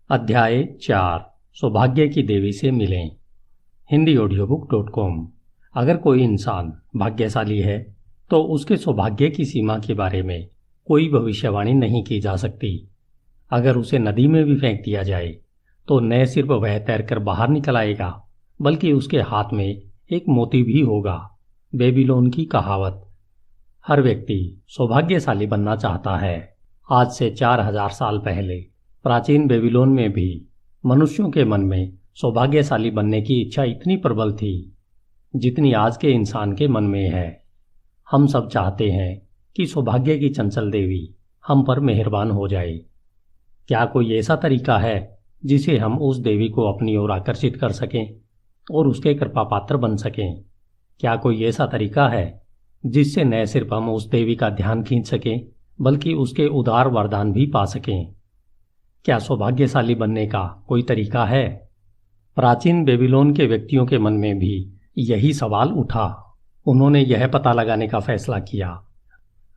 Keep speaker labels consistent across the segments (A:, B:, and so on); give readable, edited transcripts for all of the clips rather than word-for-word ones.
A: अध्याय 4 सौभाग्य की देवी से मिलें। hindiaudiobook.com। अगर कोई इंसान भाग्यशाली है तो उसके सौभाग्य की सीमा के बारे में कोई भविष्यवाणी नहीं की जा सकती। अगर उसे नदी में भी फेंक दिया जाए तो न सिर्फ वह तैरकर बाहर निकल आएगा बल्कि उसके हाथ में एक मोती भी होगा। बेबीलोन की कहावत। हर व्यक्ति सौभाग्यशाली बनना चाहता है। आज से 4000 साल पहले प्राचीन बेबीलोन में भी मनुष्यों के मन में सौभाग्यशाली बनने की इच्छा इतनी प्रबल थी जितनी आज के इंसान के मन में है। हम सब चाहते हैं कि सौभाग्य की चंचल देवी हम पर मेहरबान हो जाए। क्या कोई ऐसा तरीका है जिसे हम उस देवी को अपनी ओर आकर्षित कर सकें और उसके कृपा पात्र बन सकें? क्या कोई ऐसा तरीका है जिससे न सिर्फ हम उस देवी का ध्यान खींच सकें बल्कि उसके उदार वरदान भी पा सकें? क्या सौभाग्यशाली बनने का कोई तरीका है? प्राचीन बेबीलोन के व्यक्तियों के मन में भी यही सवाल उठा। उन्होंने यह पता लगाने का फैसला किया।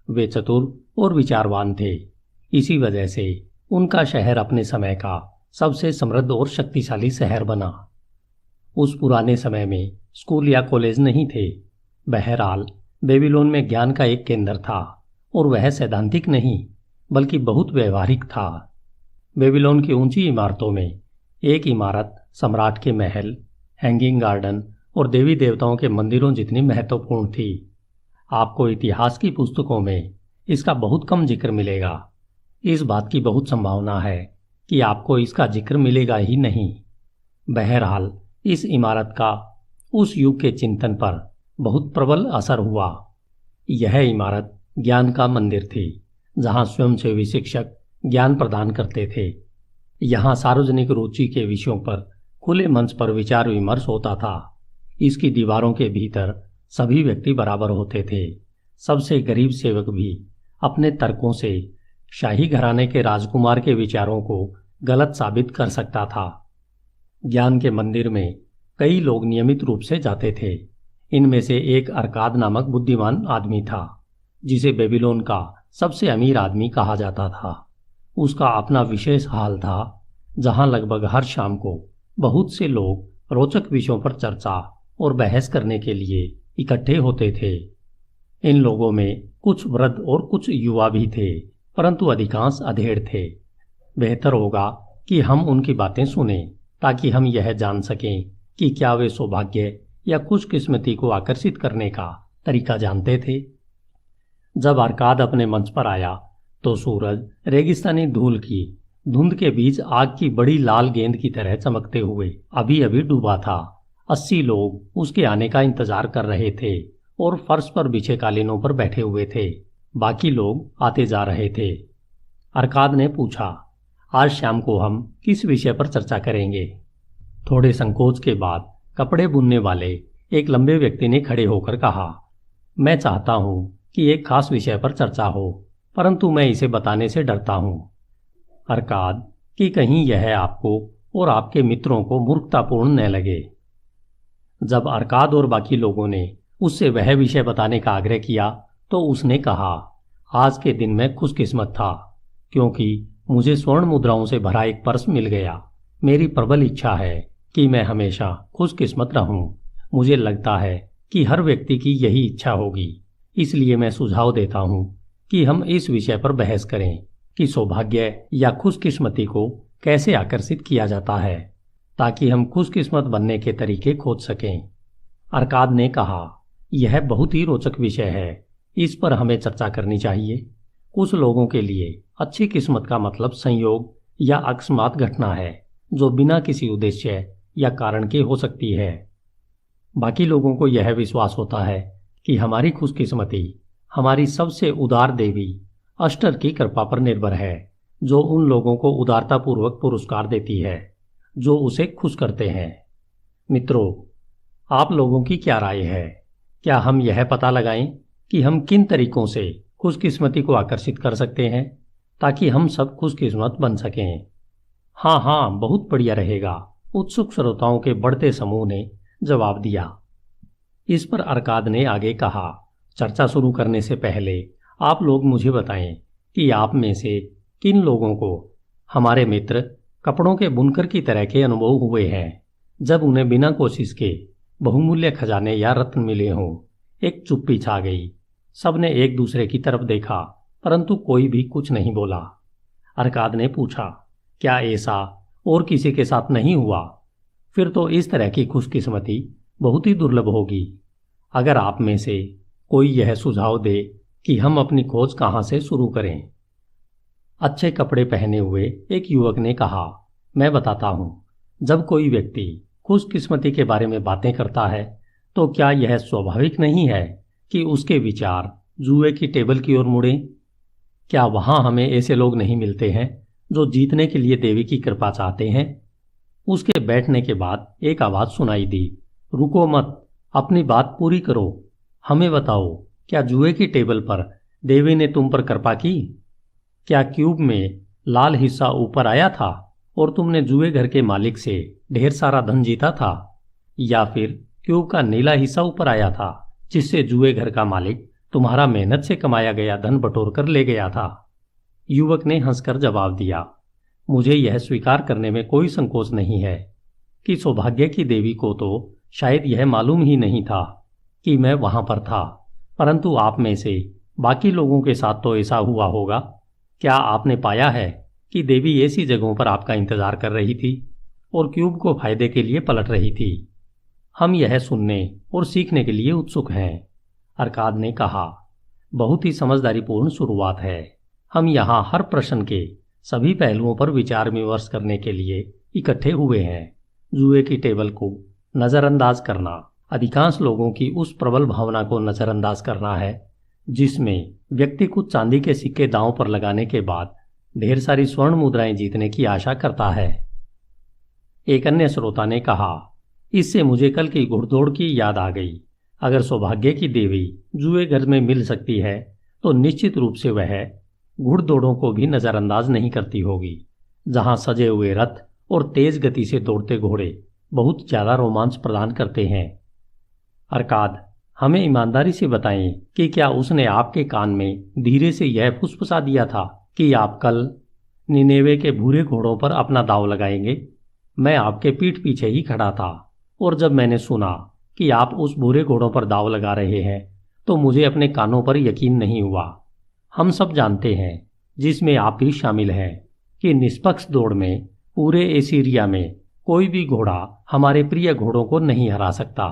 A: वे चतुर और विचारवान थे। इसी वजह से उनका शहर अपने समय का सबसे समृद्ध और शक्तिशाली शहर बना। उस पुराने समय में स्कूल या कॉलेज नहीं थे। बहरहाल बेबीलोन में ज्ञान का एक केंद्र था और वह सैद्धांतिक नहीं बल्कि बहुत व्यवहारिक था। बेबीलोन की ऊंची इमारतों में एक इमारत सम्राट के महल, हैंगिंग गार्डन और देवी देवताओं के मंदिरों जितनी महत्वपूर्ण थी। आपको इतिहास की पुस्तकों में इसका बहुत कम जिक्र मिलेगा। इस बात की बहुत संभावना है कि आपको इसका जिक्र मिलेगा ही नहीं। बहरहाल इस इमारत का उस युग के चिंतन पर बहुत प्रबल असर हुआ। यह इमारत ज्ञान का मंदिर थी जहां स्वयंसेवी शिक्षक ज्ञान प्रदान करते थे। यहाँ सार्वजनिक रुचि के विषयों पर खुले मंच पर विचार विमर्श होता था। इसकी दीवारों के भीतर सभी व्यक्ति बराबर होते थे। सबसे गरीब सेवक भी अपने तर्कों से शाही घराने के राजकुमार के विचारों को गलत साबित कर सकता था। ज्ञान के मंदिर में कई लोग नियमित रूप से जाते थे। इनमें से एक अर्काद नामक बुद्धिमान आदमी था जिसे बेबीलोन का सबसे अमीर आदमी कहा जाता था। उसका अपना विशेष हाल था जहां लगभग हर शाम को बहुत से लोग रोचक विषयों पर चर्चा और बहस करने के लिए इकट्ठे होते थे। इन लोगों में कुछ वृद्ध और कुछ युवा भी थे, परंतु अधिकांश अधेड़ थे। बेहतर होगा कि हम उनकी बातें सुनें ताकि हम यह जान सकें कि क्या वे सौभाग्य या खुशकिस्मती को आकर्षित करने का तरीका जानते थे। जब अर्काद अपने मंच पर आया तो सूरज रेगिस्तानी धूल की धुंध के बीच आग की बड़ी लाल गेंद की तरह चमकते हुए अभी अभी डूबा था। 80 लोग उसके आने का इंतजार कर रहे थे और फर्श पर बिछे कालीनों पर बैठे हुए थे। बाकी लोग आते जा रहे थे। अर्काद ने पूछा, आज शाम को हम किस विषय पर चर्चा करेंगे? थोड़े संकोच के बाद कपड़े बुनने वाले एक लंबे व्यक्ति ने खड़े होकर कहा, मैं चाहता हूं कि एक खास विषय पर चर्चा हो, परंतु मैं इसे बताने से डरता हूं। अर्काद कि कहीं यह आपको और आपके मित्रों को मूर्खतापूर्ण न लगे। जब अर्काद और बाकी लोगों ने उससे वह विषय बताने का आग्रह किया तो उसने कहा, आज के दिन मैं खुशकिस्मत था क्योंकि मुझे स्वर्ण मुद्राओं से भरा एक पर्स मिल गया। मेरी प्रबल इच्छा है कि मैं हमेशा खुशकिस्मत रहूं। मुझे लगता है कि हर व्यक्ति की यही इच्छा होगी। इसलिए मैं सुझाव देता हूं कि हम इस विषय पर बहस करें कि सौभाग्य या खुशकिस्मती को कैसे आकर्षित किया जाता है ताकि हम खुशकिस्मत बनने के तरीके खोज सकें। अर्काद ने कहा, यह बहुत ही रोचक विषय है। इस पर हमें चर्चा करनी चाहिए। कुछ लोगों के लिए अच्छी किस्मत का मतलब संयोग या अकस्मात घटना है जो बिना किसी उद्देश्य या कारण के हो सकती है। बाकी लोगों को यह विश्वास होता है कि हमारी खुशकिस्मती हमारी सबसे उदार देवी अष्टर की कृपा पर निर्भर है, जो उन लोगों को उदारतापूर्वक पुरस्कार देती है जो उसे खुश करते हैं। मित्रों, आप लोगों की क्या राय है? क्या हम यह पता लगाएं कि हम किन तरीकों से खुशकिस्मती को आकर्षित कर सकते हैं ताकि हम सब खुशकिस्मत बन सकें? हाँ हाँ, बहुत बढ़िया रहेगा, उत्सुक श्रोताओं के बढ़ते समूह ने जवाब दिया। इस पर अर्काद ने आगे कहा, चर्चा शुरू करने से पहले आप लोग मुझे बताएं कि आप में से किन लोगों को हमारे मित्र कपड़ों के बुनकर की तरह के अनुभव हुए हैं जब उन्हें बिना कोशिश के बहुमूल्य खजाने या रत्न मिले हों। एक चुप्पी छा गई। सबने एक दूसरे की तरफ देखा, परंतु कोई भी कुछ नहीं बोला। अरकाद ने पूछा, क्या ऐसा और किसी के साथ नहीं हुआ? फिर तो इस तरह की खुशकिस्मती बहुत ही दुर्लभ होगी। अगर आप में से कोई यह सुझाव दे कि हम अपनी खोज कहाँ से शुरू करें। अच्छे कपड़े पहने हुए एक युवक ने कहा, मैं बताता हूँ। जब कोई व्यक्ति खुशकिस्मती के बारे में बातें करता है तो क्या यह स्वाभाविक नहीं है कि उसके विचार जुए की टेबल की ओर मुड़ें? क्या वहां हमें ऐसे लोग नहीं मिलते हैं जो जीतने के लिए देवी की कृपा चाहते हैं? उसके बैठने के बाद एक आवाज सुनाई दी, रुको मत, अपनी बात पूरी करो। हमें बताओ, क्या जुए की टेबल पर देवी ने तुम पर कृपा की? क्या क्यूब में लाल हिस्सा ऊपर आया था और तुमने जुए घर के मालिक से ढेर सारा धन जीता था? या फिर क्यूब का नीला हिस्सा ऊपर आया था जिससे जुए घर का मालिक तुम्हारा मेहनत से कमाया गया धन बटोर कर ले गया था? युवक ने हंसकर जवाब दिया, मुझे यह स्वीकार करने में कोई संकोच नहीं है कि सौभाग्य की देवी को तो शायद यह मालूम ही नहीं था कि मैं वहां पर था, परंतु आप में से बाकी लोगों के साथ तो ऐसा हुआ होगा। क्या आपने पाया है कि देवी ऐसी जगहों पर आपका इंतजार कर रही थी और क्यूब को फायदे के लिए पलट रही थी? हम यह सुनने और सीखने के लिए उत्सुक हैं। अरकाद ने कहा, बहुत ही समझदारीपूर्ण शुरुआत है। हम यहाँ हर प्रश्न के सभी पहलुओं पर विचार विमर्श करने के लिए इकट्ठे हुए हैं। जुए की टेबल को नज़रअंदाज करना अधिकांश लोगों की उस प्रबल भावना को नज़रअंदाज करना है जिसमें व्यक्ति कुछ चांदी के सिक्के दांव पर लगाने के बाद ढेर सारी स्वर्ण मुद्राएं जीतने की आशा करता है। एक अन्य श्रोता ने कहा, इससे मुझे कल की घुड़दौड़ की याद आ गई। अगर सौभाग्य की देवी जुए घर में मिल सकती है तो निश्चित रूप से वह घुड़दौड़ों को भी नज़रअंदाज नहीं करती होगी, जहां सजे हुए रथ और तेज गति से दौड़ते घोड़े बहुत ज्यादा रोमांच प्रदान करते हैं। अरकाद, हमें ईमानदारी से बताएं कि क्या उसने आपके कान में धीरे से यह फुसफुसा दिया था कि आप कल निनेवे के भूरे घोड़ों पर अपना दांव लगाएंगे? मैं आपके पीठ पीछे ही खड़ा था और जब मैंने सुना कि आप उस भूरे घोड़ों पर दांव लगा रहे हैं तो मुझे अपने कानों पर यकीन नहीं हुआ। हम सब जानते हैं, जिसमें आप भी शामिल हैं, कि निष्पक्ष दौड़ में पूरे एसीरिया में कोई भी घोड़ा हमारे प्रिय घोड़ों को नहीं हरा सकता।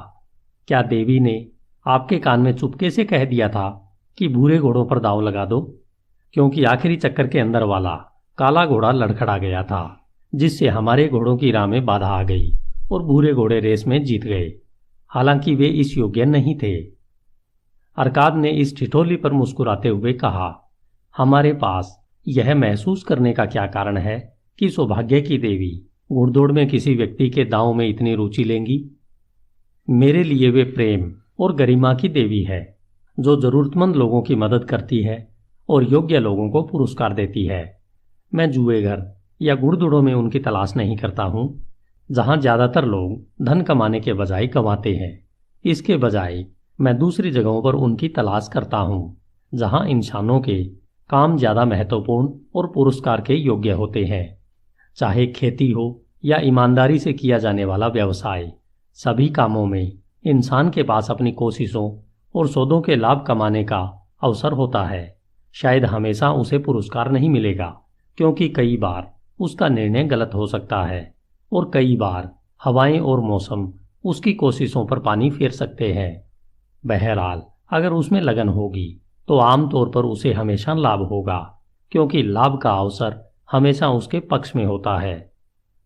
A: क्या देवी ने आपके कान में चुपके से कह दिया था कि भूरे घोड़ों पर दांव लगा दो? क्योंकि आखिरी चक्कर के अंदर वाला काला घोड़ा लड़खड़ा गया था, जिससे हमारे घोड़ों की राह में बाधा आ गई और भूरे घोड़े रेस में जीत गए, हालांकि वे इस योग्य नहीं थे। अरकाद ने इस ठिठोली पर मुस्कुराते हुए कहा, हमारे पास यह महसूस करने का क्या कारण है कि सौभाग्य की देवी घुड़दौड़ में किसी व्यक्ति के दांव में इतनी रुचि लेंगी? मेरे लिए वे प्रेम और गरिमा की देवी है, जो जरूरतमंद लोगों की मदद करती है और योग्य लोगों को पुरस्कार देती है। मैं जुए घर या घुड़दौड़ों में उनकी तलाश नहीं करता हूँ, जहाँ ज्यादातर लोग धन कमाने के बजाय कमाते हैं। इसके बजाय मैं दूसरी जगहों पर उनकी तलाश करता हूँ, जहाँ इंसानों के काम ज्यादा महत्वपूर्ण और पुरस्कार के योग्य होते हैं। चाहे खेती हो या ईमानदारी से किया जाने वाला व्यवसाय, सभी कामों में इंसान के पास अपनी कोशिशों और सौदों के लाभ कमाने का अवसर होता है। शायद हमेशा उसे पुरस्कार नहीं मिलेगा, क्योंकि कई बार उसका निर्णय गलत हो सकता है और कई बार हवाएं और मौसम उसकी कोशिशों पर पानी फेर सकते हैं। बहरहाल, अगर उसमें लगन होगी तो आमतौर पर उसे हमेशा लाभ होगा, क्योंकि लाभ का अवसर हमेशा उसके पक्ष में होता है।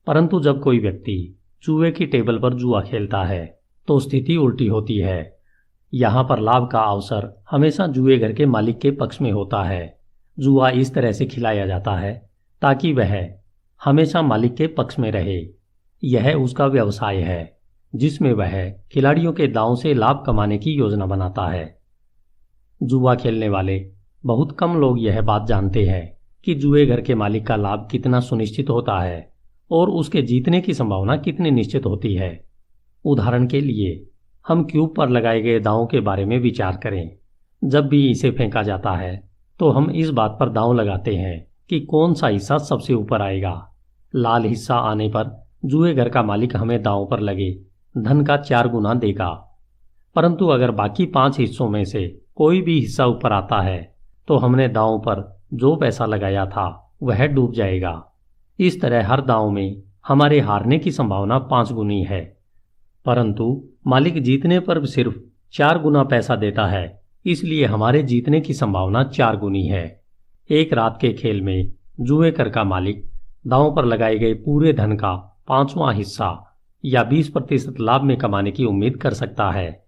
A: परंतु जब कोई व्यक्ति जुए की टेबल पर जुआ खेलता है तो स्थिति उल्टी होती है। यहाँ पर लाभ का अवसर हमेशा जुए घर के मालिक के पक्ष में होता है। जुआ इस तरह से खिलाया जाता है ताकि वह हमेशा मालिक के पक्ष में रहे। यह उसका व्यवसाय है, जिसमें वह खिलाड़ियों के दांव से लाभ कमाने की योजना बनाता है। जुआ खेलने वाले बहुत कम लोग यह बात जानते हैं कि जुए घर के मालिक का लाभ कितना सुनिश्चित होता है और उसके जीतने की संभावना कितनी निश्चित होती है। उदाहरण के लिए, हम क्यूब पर लगाए गए दांव के बारे में विचार करें। जब भी इसे फेंका जाता है तो हम इस बात पर दांव लगाते हैं कि कौन सा हिस्सा सबसे ऊपर आएगा। लाल हिस्सा आने पर जुए घर का मालिक हमें दांव पर लगे धन का 4 गुना देगा, परंतु अगर बाकी 5 हिस्सों में से कोई भी हिस्सा ऊपर आता है तो हमने दांव पर जो पैसा लगाया था वह डूब जाएगा। इस तरह हर दांव में हमारे हारने की संभावना 5 गुनी है, परंतु मालिक जीतने पर सिर्फ 4 गुना पैसा देता है, इसलिए हमारे जीतने की संभावना 4 गुनी है। एक रात के खेल में जुए घर का मालिक दांव पर लगाए गए पूरे धन का 5वां हिस्सा या 20% लाभ में कमाने की उम्मीद कर सकता है।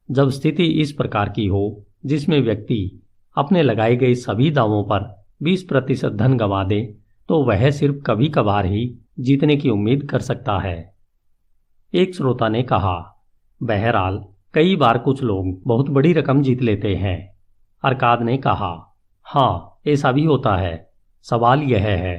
A: जब स्थिति इस प्रकार की हो जिसमें व्यक्ति अपने लगाए गए सभी दावों पर 20% धन गंवा दे, तो वह सिर्फ कभी कभार ही जीतने की उम्मीद कर सकता है। एक श्रोता ने कहा, बहरहाल कई बार कुछ लोग बहुत बड़ी रकम जीत लेते हैं। अरकाद ने कहा, हाँ, ऐसा भी होता है। सवाल यह है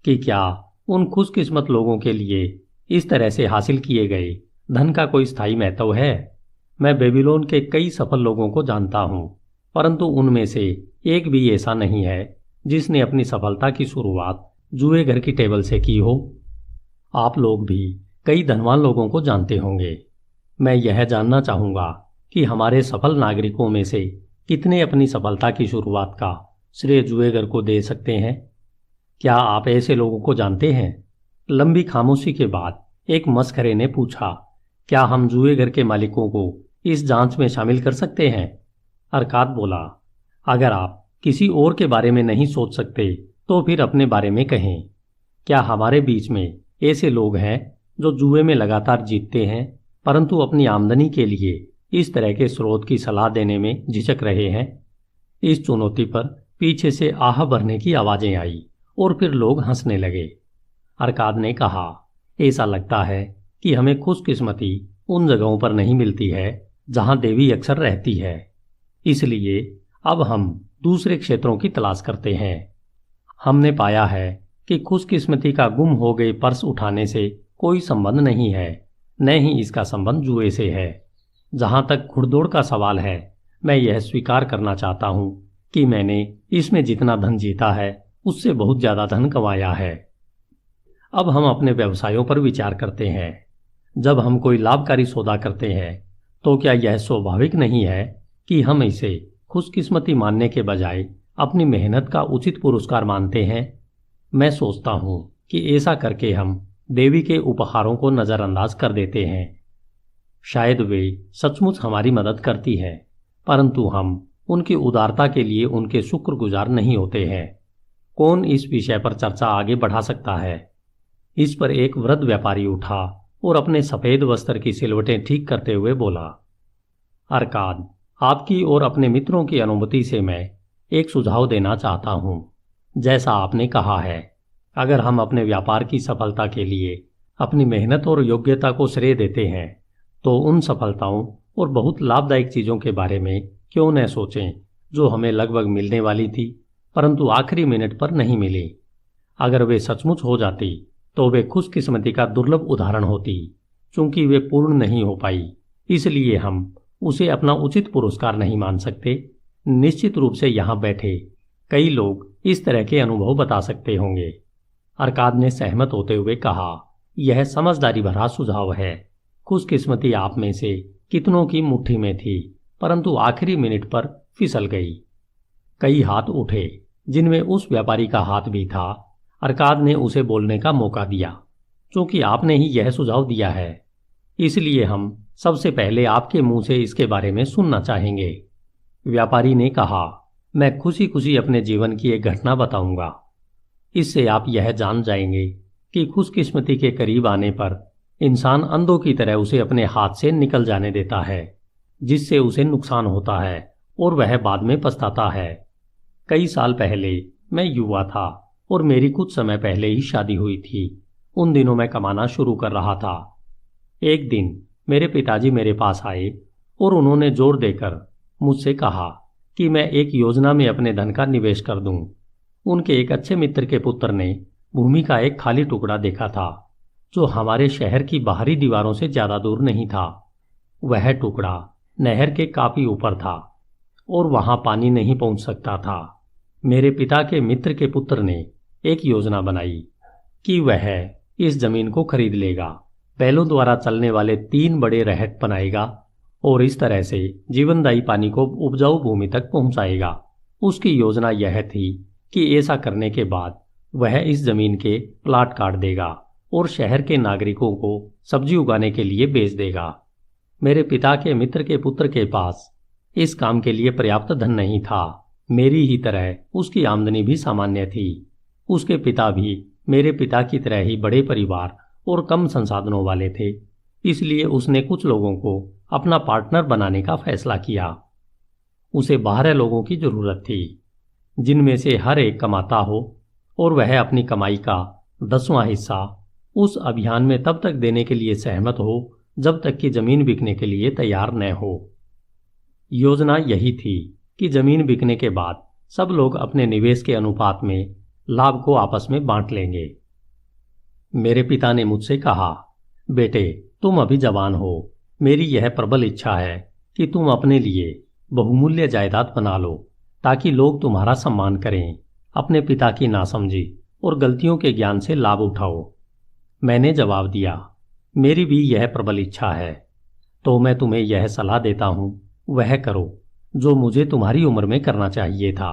A: कि क्या उन खुशकिस्मत लोगों के लिए इस तरह से हासिल किए गए धन का कोई स्थायी महत्व है? मैं बेबीलोन के कई सफल लोगों को जानता हूं, परंतु उनमें से एक भी ऐसा नहीं है जिसने अपनी सफलता की शुरुआत जुए घर की टेबल से की हो। आप लोग भी कई धनवान लोगों को जानते होंगे। मैं यह जानना चाहूंगा कि हमारे सफल नागरिकों में से कितने अपनी सफलता की शुरुआत का श्रेय जुए घर को दे सकते हैं? क्या आप ऐसे लोगों को जानते हैं? लंबी खामोशी के बाद एक मस्खरे ने पूछा, क्या हम जुए घर के मालिकों को इस जांच में शामिल कर सकते हैं? अरकाद बोला, अगर आप किसी और के बारे में नहीं सोच सकते तो फिर अपने बारे में कहें। क्या हमारे बीच में ऐसे लोग हैं जो जुए में लगातार जीतते हैं परंतु अपनी आमदनी के लिए इस तरह के स्रोत की सलाह देने में झिझक रहे हैं? इस चुनौती पर पीछे से आह भरने की आवाजें आई और फिर लोग हंसने लगे। अरकाद ने कहा, ऐसा लगता है कि हमें खुशकिस्मती उन जगहों पर नहीं मिलती है जहां देवी अक्सर रहती है, इसलिए अब हम दूसरे क्षेत्रों की तलाश करते हैं। हमने पाया है कि खुशकिस्मती का गुम हो गए पर्स उठाने से कोई संबंध नहीं है, न ही इसका संबंध जुए से है। जहां तक घुड़दौड़ का सवाल है, मैं यह स्वीकार करना चाहता हूं कि मैंने इसमें जितना धन जीता है उससे बहुत ज्यादा धन कमाया है। अब हम अपने व्यवसायों पर विचार करते हैं। जब हम कोई लाभकारी सौदा करते हैं तो क्या यह स्वाभाविक नहीं है कि हम इसे खुशकिस्मती मानने के बजाय अपनी मेहनत का उचित पुरस्कार मानते हैं? मैं सोचता हूं कि ऐसा करके हम देवी के उपहारों को नजरअंदाज कर देते हैं। शायद वे सचमुच हमारी मदद करती है, परंतु हम उनकी उदारता के लिए उनके शुक्रगुजार नहीं होते हैं। कौन इस विषय पर चर्चा आगे बढ़ा सकता है? इस पर एक वृद्ध व्यापारी उठा और अपने सफेद वस्त्र की सिलवटें ठीक करते हुए बोला, अरकाद, आपकी और अपने मित्रों की अनुमति से मैं एक सुझाव देना चाहता हूं। जैसा आपने कहा है, अगर हम अपने व्यापार की सफलता के लिए अपनी मेहनत और योग्यता को श्रेय देते हैं तो उन सफलताओं और बहुत लाभदायक चीजों के बारे में क्यों न सोचें जो हमें लगभग मिलने वाली थी परंतु आखिरी मिनट पर नहीं मिली। अगर वे सचमुच हो जाती तो वे खुशकिस्मती का दुर्लभ उदाहरण होती। चूंकि वे पूर्ण नहीं हो पाई, इसलिए हम उसे अपना उचित पुरस्कार नहीं मान सकते। निश्चित रूप से यहाँ बैठे कई लोग इस तरह के अनुभव बता सकते होंगे। अरकाद ने सहमत होते हुए कहा, यह समझदारी भरा सुझाव है। खुशकिस्मती आप में से कितनों की मुट्ठी में थी परंतु आखिरी मिनट पर फिसल गई। कई हाथ उठे, जिनमें उस व्यापारी का हाथ भी था। अरकाद ने उसे बोलने का मौका दिया। क्योंकि आपने ही यह सुझाव दिया है, इसलिए हम सबसे पहले आपके मुंह से इसके बारे में सुनना चाहेंगे। व्यापारी ने कहा, मैं खुशी खुशी अपने जीवन की एक घटना बताऊंगा। इससे आप यह जान जाएंगे कि खुशकिस्मती के करीब आने पर इंसान अंधों की तरह उसे अपने हाथ से निकल जाने देता है, जिससे उसे नुकसान होता है और वह बाद में पछताता है। कई साल पहले मैं युवा था और मेरी कुछ समय पहले ही शादी हुई थी। उन दिनों मैं कमाना शुरू कर रहा था। एक दिन मेरे पिताजी मेरे पास आए और उन्होंने जोर देकर मुझसे कहा कि मैं एक योजना में अपने धन का निवेश कर दूं। उनके एक अच्छे मित्र के पुत्र ने भूमि का एक खाली टुकड़ा देखा था जो हमारे शहर की बाहरी दीवारों से ज्यादा दूर नहीं था। वह टुकड़ा नहर के काफी ऊपर था और वहां पानी नहीं पहुंच सकता था। मेरे पिता के मित्र के पुत्र ने एक योजना बनाई। कि वह इस जमीन को खरीद लेगा, बैलों द्वारा चलने वाले 3 बड़े रहट बनाएगा और इस तरह से जीवनदायी पानी को उपजाऊ भूमि तक पहुंचाएगा। उसकी योजना यह थी कि ऐसा करने के बाद वह इस जमीन के प्लाट काट देगा और शहर के नागरिकों को सब्जी उगाने के लिए बेच देगा। मेरे पिता के मित्र के पुत्र के पास इस काम के लिए पर्याप्त धन नहीं था। मेरी ही तरह उसकी आमदनी भी सामान्य थी। उसके पिता भी मेरे पिता की तरह ही बड़े परिवार और कम संसाधनों वाले थे, इसलिए उसने कुछ लोगों को अपना पार्टनर बनाने का फैसला किया। उसे 12 लोगों की जरूरत थी, जिनमें से हर एक कमाता हो और वह अपनी कमाई का 10वां हिस्सा उस अभियान में तब तक देने के लिए सहमत हो जब तक कि जमीन बिकने के लिए तैयार न हो। योजना यही थी कि जमीन बिकने के बाद सब लोग अपने निवेश के अनुपात में लाभ को आपस में बांट लेंगे। मेरे पिता ने मुझसे कहा, बेटे तुम अभी जवान हो, मेरी यह प्रबल इच्छा है कि तुम अपने लिए बहुमूल्य जायदाद बना लो ताकि लोग तुम्हारा सम्मान करें। अपने पिता की नासमझी और गलतियों के ज्ञान से लाभ उठाओ। मैंने जवाब दिया, मेरी भी यह प्रबल इच्छा है, तो मैं तुम्हें यह सलाह देता हूं, वह करो जो मुझे तुम्हारी उम्र में करना चाहिए था।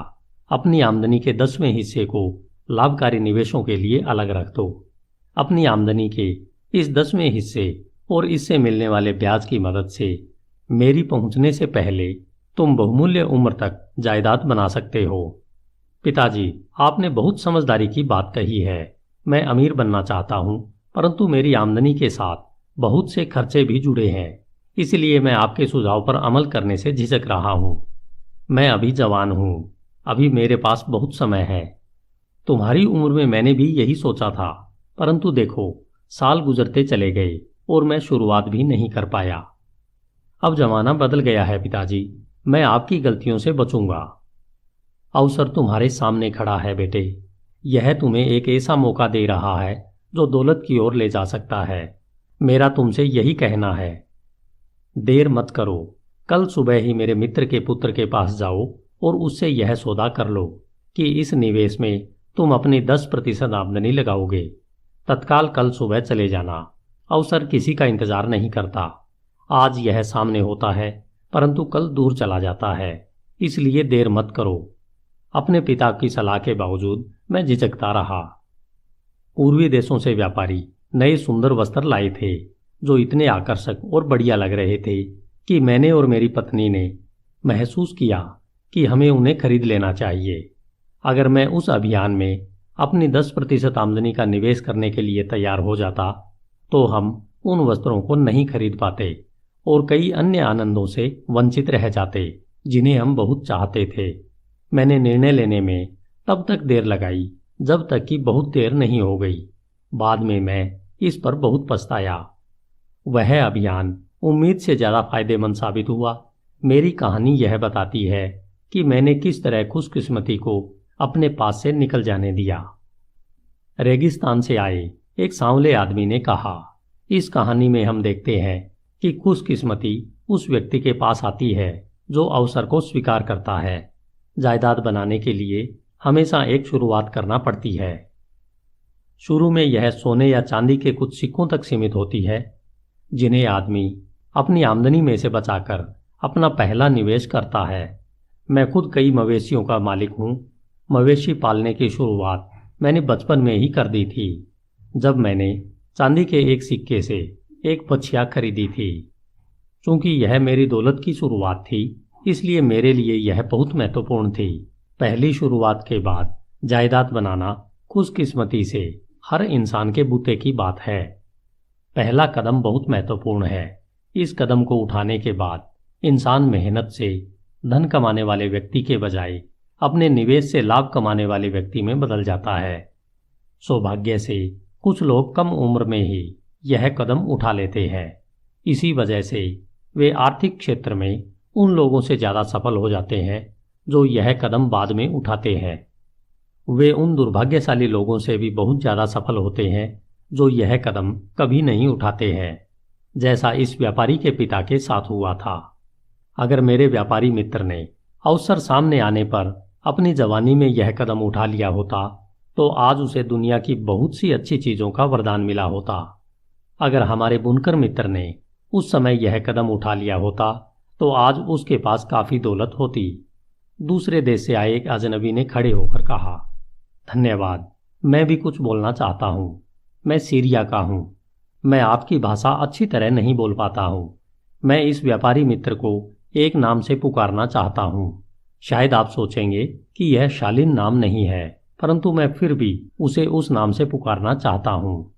A: अपनी आमदनी के 10वें हिस्से को लाभकारी निवेशों के लिए अलग रख दो। अपनी आमदनी के इस 10वें हिस्से और इससे मिलने वाले ब्याज की मदद से मेरी पहुंचने से पहले तुम बहुमूल्य उम्र तक जायदाद बना सकते हो। पिताजी, आपने बहुत समझदारी की बात कही है। मैं अमीर बनना चाहता हूं, परंतु मेरी आमदनी के साथ बहुत से खर्चे भी जुड़े हैं, इसलिए मैं आपके सुझाव पर अमल करने से झिझक रहा हूं। मैं अभी जवान हूं, अभी मेरे पास बहुत समय है। तुम्हारी उम्र में मैंने भी यही सोचा था, परंतु देखो साल गुजरते चले गए और मैं शुरुआत भी नहीं कर पाया। अब जमाना बदल गया है पिताजी, मैं आपकी गलतियों से बचूंगा। अवसर तुम्हारे सामने खड़ा है बेटे, यह तुम्हें एक ऐसा मौका दे रहा है जो दौलत की ओर ले जा सकता है। मेरा तुमसे यही कहना है, देर मत करो। कल सुबह ही मेरे मित्र के पुत्र के पास जाओ और उससे यह सौदा कर लो कि इस निवेश में तुम अपनी 10% आमदनी लगाओगे। तत्काल कल सुबह चले जाना। अवसर किसी का इंतजार नहीं करता। आज यह सामने होता है, परंतु कल दूर चला जाता है, इसलिए देर मत करो। अपने पिता की सलाह के बावजूद मैं झिझकता रहा। पूर्वी देशों से व्यापारी नए सुंदर वस्त्र लाए थे जो इतने आकर्षक और बढ़िया लग रहे थे कि मैंने और मेरी पत्नी ने महसूस किया कि हमें उन्हें खरीद लेना चाहिए। अगर मैं उस अभियान में अपनी 10% आमदनी का निवेश करने के लिए तैयार हो जाता तो हम उन वस्त्रों को नहीं खरीद पाते और कई अन्य आनंदों से वंचित रह जाते जिन्हें हम बहुत चाहते थे। मैंने निर्णय लेने में तब तक देर लगाई जब तक कि बहुत देर नहीं हो गई। बाद में मैं इस पर बहुत पछताया। वह अभियान उम्मीद से ज़्यादा फायदेमंद साबित हुआ। मेरी कहानी यह बताती है कि मैंने किस तरह खुशकिस्मती को अपने पास से निकल जाने दिया। रेगिस्तान से आए एक सांवले आदमी ने कहा, इस कहानी में हम देखते हैं कि खुशकिस्मती उस व्यक्ति के पास आती है जो अवसर को स्वीकार करता है। जायदाद बनाने के लिए हमेशा एक शुरुआत करना पड़ती है। शुरू में यह सोने या चांदी के कुछ सिक्कों तक सीमित होती है, जिन्हें आदमी अपनी आमदनी में से बचाकर अपना पहला निवेश करता है। मैं खुद कई मवेशियों का मालिक हूँ। मवेशी पालने की शुरुआत मैंने बचपन में ही कर दी थी, जब मैंने चांदी के एक सिक्के से एक बछिया खरीदी थी। चूंकि यह मेरी दौलत की शुरुआत थी, इसलिए मेरे लिए यह बहुत महत्वपूर्ण थी। पहली शुरुआत के बाद जायदाद बनाना खुशकिस्मती से हर इंसान के बूते की बात है। पहला कदम बहुत महत्वपूर्ण है। इस कदम को उठाने के बाद इंसान मेहनत से धन कमाने वाले व्यक्ति के बजाय अपने निवेश से लाभ कमाने वाले व्यक्ति में बदल जाता है। सौभाग्य से कुछ लोग कम उम्र में ही यह कदम उठा लेते हैं। इसी वजह से वे आर्थिक क्षेत्र में उन लोगों से ज़्यादा सफल हो जाते हैं जो यह कदम बाद में उठाते हैं। वे उन दुर्भाग्यशाली लोगों से भी बहुत ज़्यादा सफल होते हैं जो यह कदम कभी नहीं उठाते हैं, जैसा इस व्यापारी के पिता के साथ हुआ था। अगर मेरे व्यापारी मित्र ने अवसर सामने आने पर अपनी जवानी में यह कदम उठा लिया होता तो आज उसे दुनिया की बहुत सी अच्छी चीजों का वरदान मिला होता। अगर हमारे बुनकर मित्र ने उस समय यह कदम उठा लिया होता तो आज उसके पास काफी दौलत होती। दूसरे देश से आए एक अजनबी ने खड़े होकर कहा, धन्यवाद, मैं भी कुछ बोलना चाहता हूँ। मैं सीरिया का हूँ। मैं आपकी भाषा अच्छी तरह नहीं बोल पाता हूँ। मैं इस व्यापारी मित्र को एक नाम से पुकारना चाहता हूँ। शायद आप सोचेंगे कि यह शालीन नाम नहीं है, परंतु मैं फिर भी उसे उस नाम से पुकारना चाहता हूँ।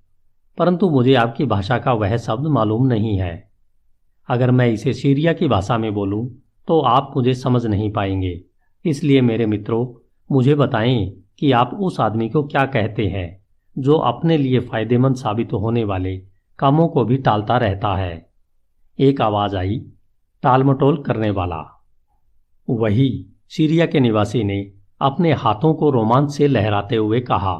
A: परंतु मुझे आपकी भाषा का वह शब्द मालूम नहीं है। अगर मैं इसे सीरिया की भाषा में बोलूं तो आप मुझे समझ नहीं पाएंगे। इसलिए मेरे मित्रों, मुझे बताएं कि आप उस आदमी को क्या कहते हैं जो अपने लिए फायदेमंद साबित होने वाले कामों को भी टालता रहता है। एक आवाज आई, टालमटोल करने वाला। वही सीरिया के निवासी ने अपने हाथों को रोमांच से लहराते हुए कहा,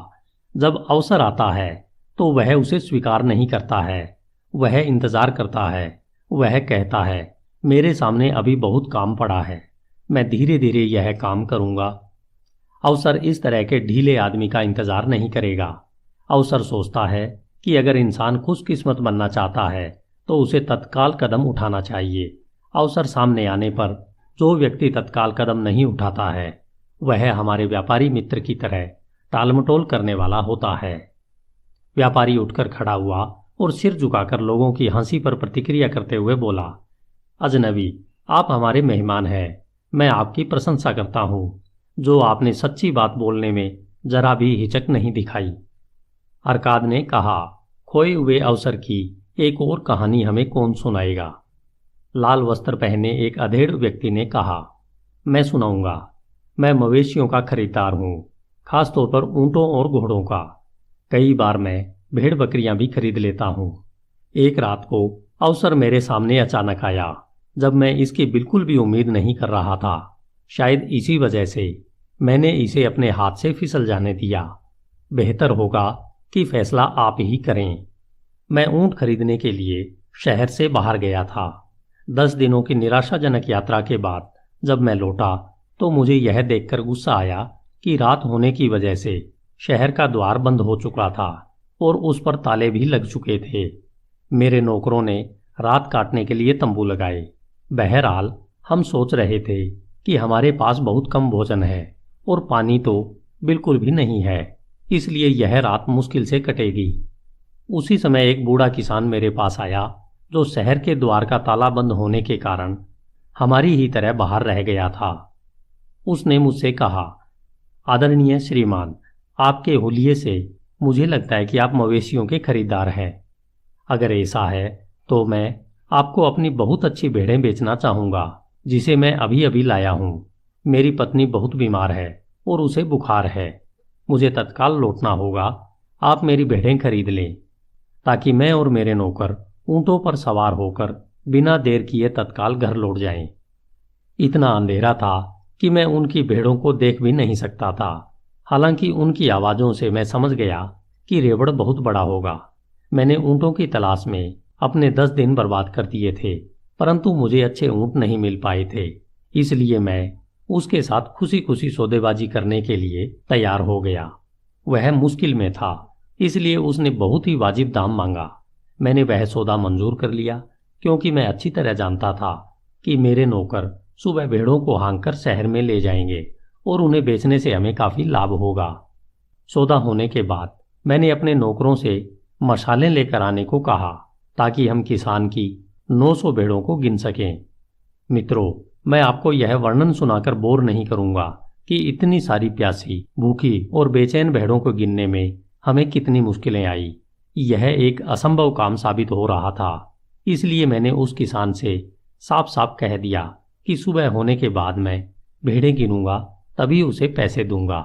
A: जब अवसर आता है तो वह उसे स्वीकार नहीं करता है। वह इंतजार करता है। वह कहता है, मेरे सामने अभी बहुत काम पड़ा है, मैं धीरे धीरे यह काम करूंगा। अवसर इस तरह के ढीले आदमी का इंतजार नहीं करेगा। अवसर सोचता है कि अगर इंसान खुशकिस्मत बनना चाहता है तो उसे तत्काल कदम उठाना चाहिए। अवसर सामने आने पर जो व्यक्ति तत्काल कदम नहीं उठाता है वह हमारे व्यापारी मित्र की तरह टालमटोल करने वाला होता है। व्यापारी उठकर खड़ा हुआ और सिर झुकाकर लोगों की हंसी पर प्रतिक्रिया करते हुए बोला, अजनबी, आप हमारे मेहमान हैं। मैं आपकी प्रशंसा करता हूँ जो आपने सच्ची बात बोलने में जरा भी हिचक नहीं दिखाई। अरकाद ने कहा, खोए हुए अवसर की एक और कहानी हमें कौन सुनाएगा? लाल वस्त्र पहने एक अधेड़ व्यक्ति ने कहा, मैं सुनाऊंगा। मैं मवेशियों का खरीदार हूँ, खासतौर पर ऊंटों और घोड़ों का। कई बार मैं भेड़ बकरियां भी खरीद लेता हूँ। एक रात को अवसर मेरे सामने अचानक आया जब मैं इसकी बिल्कुल भी उम्मीद नहीं कर रहा था। शायद इसी वजह से मैंने इसे अपने हाथ से फिसल जाने दिया। बेहतर होगा कि फैसला आप ही करें। मैं ऊंट खरीदने के लिए शहर से बाहर गया था। 10 दिनों की निराशाजनक यात्रा के बाद जब मैं लौटा तो मुझे यह देखकर गुस्सा आया कि रात होने की वजह से शहर का द्वार बंद हो चुका था और उस पर ताले भी लग चुके थे। मेरे नौकरों ने रात काटने के लिए तंबू लगाए। बहरहाल हम सोच रहे थे कि हमारे पास बहुत कम भोजन है और पानी तो बिल्कुल भी नहीं है, इसलिए यह रात मुश्किल से कटेगी। उसी समय एक बूढ़ा किसान मेरे पास आया जो शहर के द्वार का ताला बंद होने के कारण हमारी ही तरह बाहर रह गया था। उसने मुझसे कहा, आदरणीय श्रीमान, आपके हुलिये से मुझे लगता है कि आप मवेशियों के खरीदार हैं। अगर ऐसा है तो मैं आपको अपनी बहुत अच्छी भेड़ें बेचना चाहूँगा जिसे मैं अभी अभी लाया हूँ। मेरी पत्नी बहुत बीमार है और उसे बुखार है। मुझे तत्काल लौटना होगा। आप मेरी भेड़ें खरीद लें ताकि मैं और मेरे नौकर ऊँटों पर सवार होकर बिना देर किए तत्काल घर लौट जाएं। इतना अंधेरा था कि मैं उनकी भेड़ों को देख भी नहीं सकता था। हालांकि उनकी आवाज़ों से मैं समझ गया कि रेवड़ बहुत बड़ा होगा। मैंने ऊँटों की तलाश में अपने 10 दिन बर्बाद कर दिए थे, परंतु मुझे अच्छे ऊँट नहीं मिल पाए थे। इसलिए मैं उसके साथ खुशी खुशी सौदेबाजी करने के लिए तैयार हो गया। वह मुश्किल में था, इसलिए उसने बहुत ही वाजिब दाम मांगा। मैंने वह सौदा मंजूर कर लिया क्योंकि मैं अच्छी तरह जानता था कि मेरे नौकर सुबह भेड़ों को हाँककर शहर में ले जाएंगे और उन्हें बेचने से हमें काफी लाभ होगा। सौदा होने के बाद मैंने अपने नौकरों से मशालें लेकर आने को कहा ताकि हम किसान की 900 भेड़ों को गिन सकें। मित्रों, मैं आपको यह वर्णन सुनाकर बोर नहीं करूंगा कि इतनी सारी प्यासी, भूखी और बेचैन भेड़ों को गिनने में हमें कितनी मुश्किलें आई। यह एक असंभव काम साबित हो रहा था। इसलिए मैंने उस किसान से साफ साफ कह दिया कि सुबह होने के बाद मैं भेड़ें गिनूंगा, तभी उसे पैसे दूंगा।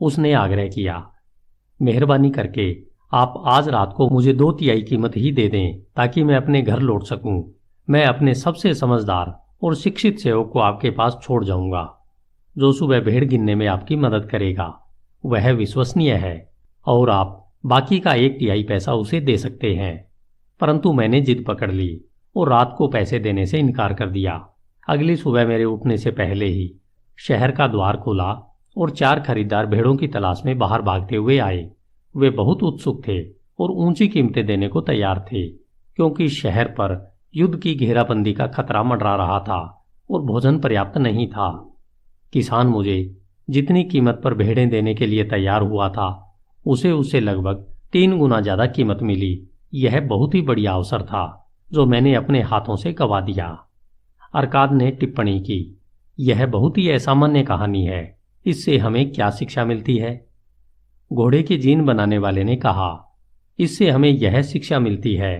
A: उसने आग्रह किया, मेहरबानी करके आप आज रात को मुझे 2/3 कीमत ही दे दें ताकि मैं अपने घर लौट सकूं। मैं अपने सबसे समझदार और शिक्षित सेवक को आपके पास छोड़ जाऊंगा जो सुबह भेड़ गिनने में आपकी मदद करेगा। वह विश्वसनीय है और आप बाकी का 1/3 पैसा उसे दे सकते हैं। परंतु मैंने जिद पकड़ ली और रात को पैसे देने से इनकार कर दिया। अगली सुबह मेरे उठने से पहले ही शहर का द्वार खुला और 4 खरीदार भेड़ों की तलाश में बाहर भागते हुए आए। वे बहुत उत्सुक थे और ऊंची कीमतें देने को तैयार थे, क्योंकि शहर पर युद्ध की घेराबंदी का खतरा मंडरा रहा था और भोजन पर्याप्त नहीं था। किसान मुझे जितनी कीमत पर भेड़ें देने के लिए तैयार हुआ था, उसे लगभग 3 गुना ज्यादा कीमत मिली। यह बहुत ही बढ़िया अवसर था जो मैंने अपने हाथों से गंवा दिया। अरकाद ने टिप्पणी की, यह बहुत ही असामान्य कहानी है। इससे हमें क्या शिक्षा मिलती है? घोड़े की जीन बनाने वाले ने कहा, इससे हमें यह शिक्षा मिलती है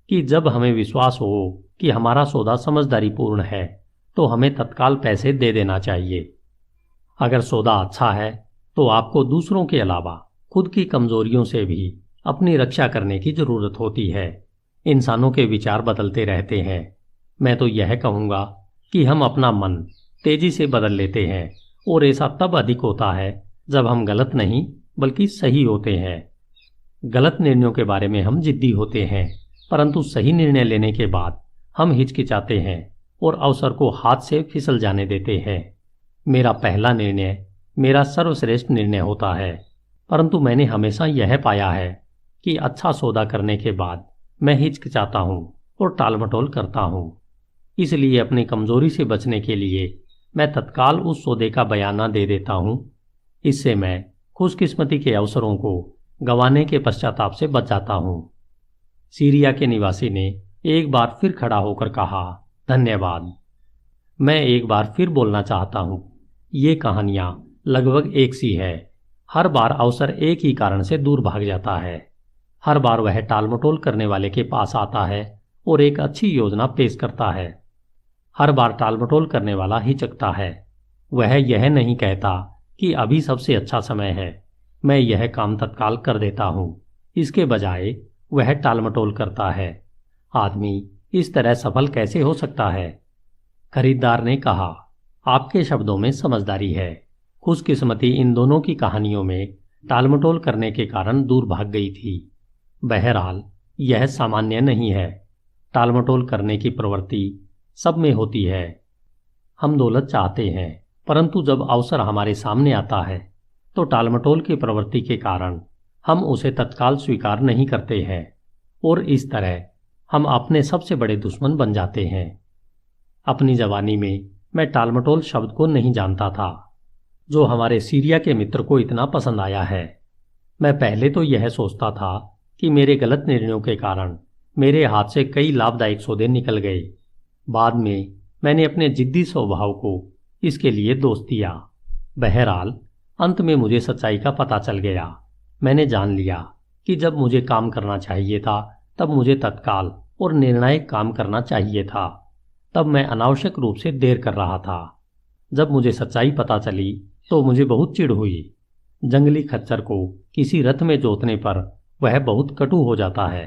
A: कि जब हमें विश्वास हो कि हमारा सौदा समझदारीपूर्ण है, तो हमें तत्काल पैसे दे देना चाहिए। अगर सौदा अच्छा है तो आपको दूसरों के अलावा खुद की कमजोरियों से भी अपनी रक्षा करने की जरूरत होती है। इंसानों के विचार बदलते रहते हैं। मैं तो यह कहूँगा कि हम अपना मन तेजी से बदल लेते हैं, और ऐसा तब अधिक होता है जब हम गलत नहीं बल्कि सही होते हैं। गलत निर्णयों के बारे में हम जिद्दी होते हैं, परंतु सही निर्णय लेने के बाद हम हिचकिचाते हैं और अवसर को हाथ से फिसल जाने देते हैं। मेरा पहला निर्णय मेरा सर्वश्रेष्ठ निर्णय होता है, परंतु मैंने हमेशा यह पाया है कि अच्छा सौदा करने के बाद मैं हिचकिचाता हूँ और टालमटोल करता हूँ। इसलिए अपनी कमजोरी से बचने के लिए मैं तत्काल उस सौदे का बयाना दे देता हूँ। इससे मैं खुशकिस्मती के अवसरों को गंवाने के पश्चाताप से बच जाता हूँ। सीरिया के निवासी ने एक बार फिर खड़ा होकर कहा, धन्यवाद। मैं एक बार फिर बोलना चाहता हूँ, ये कहानियाँ लगभग एक सी है। हर बार अवसर एक ही कारण से दूर भाग जाता है। हर बार वह टालमटोल करने वाले के पास आता है और एक अच्छी योजना पेश करता है। हर बार टालमटोल करने वाला हिचकता है। वह यह नहीं कहता कि अभी सबसे अच्छा समय है, मैं यह काम तत्काल कर देता हूँ। इसके बजाय वह टालमटोल करता है। आदमी इस तरह सफल कैसे हो सकता है? खरीदार ने कहा, आपके शब्दों में समझदारी है। खुशकिस्मती इन दोनों की कहानियों में टालमटोल करने के कारण दूर भाग गई थी। बहरहाल यह सामान्य नहीं है। टालमटोल करने की प्रवृत्ति सब में होती है। हम दौलत चाहते हैं, परंतु जब अवसर हमारे सामने आता है तो टालमटोल की प्रवृत्ति के कारण हम उसे तत्काल स्वीकार नहीं करते हैं, और इस तरह हम अपने सबसे बड़े दुश्मन बन जाते हैं। अपनी जवानी में मैं टालमटोल शब्द को नहीं जानता था, जो हमारे सीरिया के मित्र को इतना पसंद आया है। मैं पहले तो यह सोचता था कि मेरे गलत निर्णयों के कारण मेरे हाथ से कई लाभदायक सौदे निकल गए। बाद में मैंने अपने जिद्दी स्वभाव को इसके लिए दोष दिया। बहरहाल अंत में मुझे सच्चाई का पता चल गया। मैंने जान लिया कि जब मुझे काम करना चाहिए था तब मुझे तत्काल और निर्णायक काम करना चाहिए था। तब मैं अनावश्यक रूप से देर कर रहा था। जब मुझे सच्चाई पता चली तो मुझे बहुत चिढ़ हुई। जंगली खच्चर को किसी रथ में जोतने पर वह बहुत कटु हो जाता है।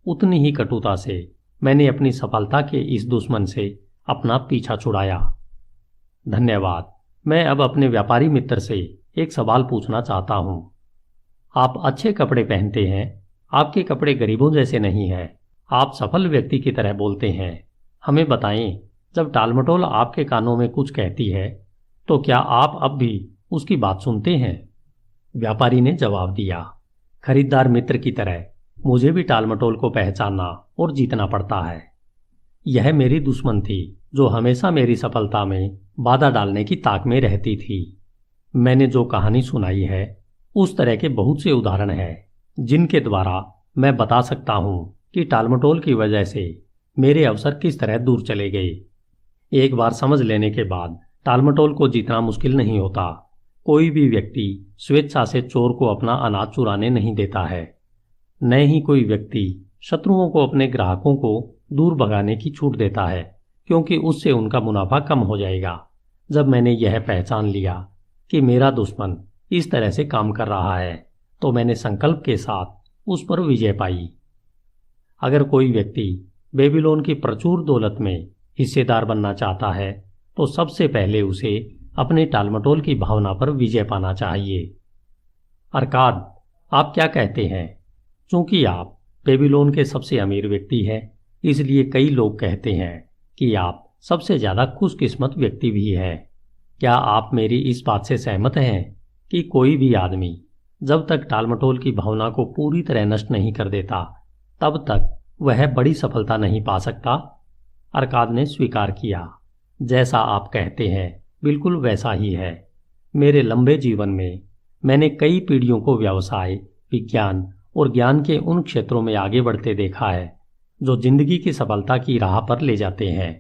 A: उतनी ही कटुता से मैंने अपनी सफलता के इस दुश्मन से अपना पीछा छुड़ाया। धन्यवाद। मैं अब अपने व्यापारी मित्र से एक सवाल पूछना चाहता हूँ। आप अच्छे कपड़े पहनते हैं। आपके कपड़े गरीबों जैसे नहीं हैं। आप सफल व्यक्ति की तरह बोलते हैं। हमें बताएं, जब टालमटोल आपके कानों में कुछ कहती है तो क्या आप अब भी उसकी बात सुनते हैं? व्यापारी ने जवाब दिया, खरीदार मित्र की तरह मुझे भी टालमटोल को पहचानना और जीतना पड़ता है। यह मेरी दुश्मन थी जो हमेशा मेरी सफलता में बाधा डालने की ताक में रहती थी। मैंने जो कहानी सुनाई है उस तरह के बहुत से उदाहरण हैं जिनके द्वारा मैं बता सकता हूँ कि टालमटोल की वजह से मेरे अवसर किस तरह दूर चले गए। एक बार समझ लेने के बाद टालमटोल को जीतना मुश्किल नहीं होता। कोई भी व्यक्ति स्वेच्छा से चोर को अपना अनाज चुराने नहीं देता है। न ही कोई व्यक्ति शत्रुओं को अपने ग्राहकों को दूर भगाने की छूट देता है, क्योंकि उससे उनका मुनाफा कम हो जाएगा। जब मैंने यह पहचान लिया कि मेरा दुश्मन इस तरह से काम कर रहा है तो मैंने संकल्प के साथ उस पर विजय पाई। अगर कोई व्यक्ति बेबीलोन की प्रचुर दौलत में हिस्सेदार बनना चाहता है तो सबसे पहले उसे अपने टालमटोल की भावना पर विजय पाना चाहिए। अरकाद, आप क्या कहते हैं? चूंकि आप बेबीलोन के सबसे अमीर व्यक्ति हैं, इसलिए कई लोग कहते हैं कि आप सबसे ज्यादा खुशकिस्मत व्यक्ति भी हैं। क्या आप मेरी इस बात से सहमत हैं कि कोई भी आदमी जब तक टालमटोल की भावना को पूरी तरह नष्ट नहीं कर देता, तब तक वह बड़ी सफलता नहीं पा सकता? अरकाद ने स्वीकार किया। जैसा आप कहते हैं बिल्कुल वैसा ही है। मेरे लंबे जीवन में मैंने कई पीढ़ियों को व्यवसाय, विज्ञान और ज्ञान के उन क्षेत्रों में आगे बढ़ते देखा है जो जिंदगी की सफलता की राह पर ले जाते हैं।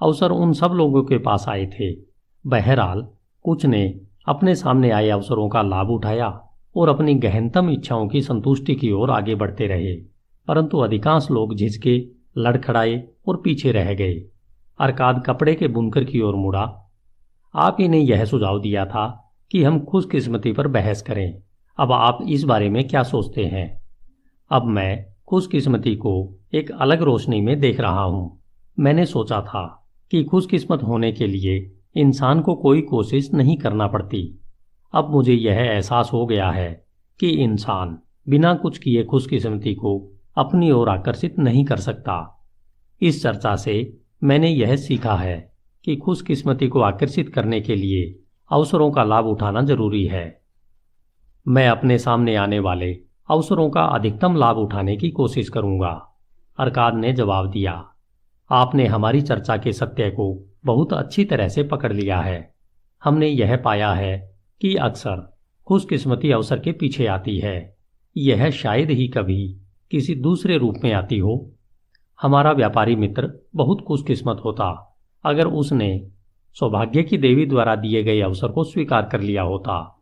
A: अवसर उन सब लोगों के पास आए थे। बहरहाल कुछ ने अपने सामने आए अवसरों का लाभ उठाया और अपनी गहनतम इच्छाओं की संतुष्टि की ओर आगे बढ़ते रहे, परंतु अधिकांश लोग झिझके, लड़खड़ाए और पीछे रह गए। अरकाद कपड़े के बुनकर की ओर मुड़ा। आप ही ने यह सुझाव दिया था कि हम खुशकिस्मती पर बहस करें। अब आप इस बारे में क्या सोचते हैं? अब मैं खुशकिस्मती को एक अलग रोशनी में देख रहा हूं। मैंने सोचा था कि खुशकिस्मत होने के लिए इंसान को कोई कोशिश नहीं करना पड़ती। अब मुझे यह एहसास हो गया है कि इंसान बिना कुछ किए खुशकिस्मती को अपनी ओर आकर्षित नहीं कर सकता। इस चर्चा से मैंने यह सीखा है कि खुशकिस्मती को आकर्षित करने के लिए अवसरों का लाभ उठाना जरूरी है। मैं अपने सामने आने वाले अवसरों का अधिकतम लाभ उठाने की कोशिश करूंगा, अरकाद ने जवाब दिया। आपने हमारी चर्चा के सत्य को बहुत अच्छी तरह से पकड़ लिया है। हमने यह पाया है कि अक्सर खुशकिस्मती अवसर के पीछे आती है। यह शायद ही कभी किसी दूसरे रूप में आती हो। हमारा व्यापारी मित्र बहुत खुशकिस्मत होता अगर उसने सौभाग्य की देवी द्वारा दिए गए अवसर को स्वीकार कर लिया होता।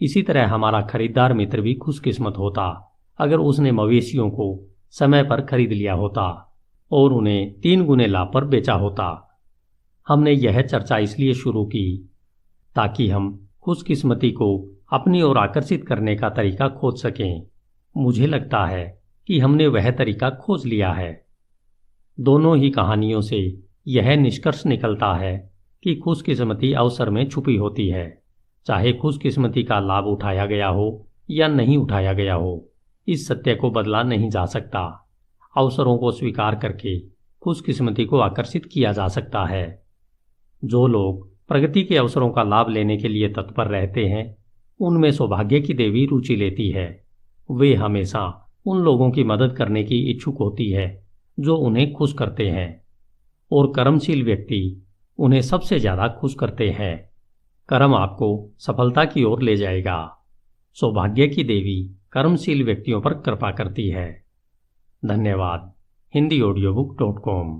A: इसी तरह हमारा खरीदार मित्र भी खुशकिस्मत होता अगर उसने मवेशियों को समय पर खरीद लिया होता और उन्हें 3 गुने लाभ पर बेचा होता। हमने यह चर्चा इसलिए शुरू की ताकि हम खुशकिस्मती को अपनी ओर आकर्षित करने का तरीका खोज सकें। मुझे लगता है कि हमने वह तरीका खोज लिया है। दोनों ही कहानियों से यह निष्कर्ष निकलता है कि खुशकिस्मती अवसर में छुपी होती है। चाहे खुशकिस्मती का लाभ उठाया गया हो या नहीं उठाया गया हो, इस सत्य को बदला नहीं जा सकता। अवसरों को स्वीकार करके खुशकिस्मती को आकर्षित किया जा सकता है। जो लोग प्रगति के अवसरों का लाभ लेने के लिए तत्पर रहते हैं, उनमें सौभाग्य की देवी रुचि लेती है। वे हमेशा उन लोगों की मदद करने की इच्छुक होती है जो उन्हें खुश करते हैं, और कर्मशील व्यक्ति उन्हें सबसे ज्यादा खुश करते हैं। कर्म आपको सफलता की ओर ले जाएगा। सौभाग्य की देवी कर्मशील व्यक्तियों पर कृपा करती है। धन्यवाद। HindiAudiobook.com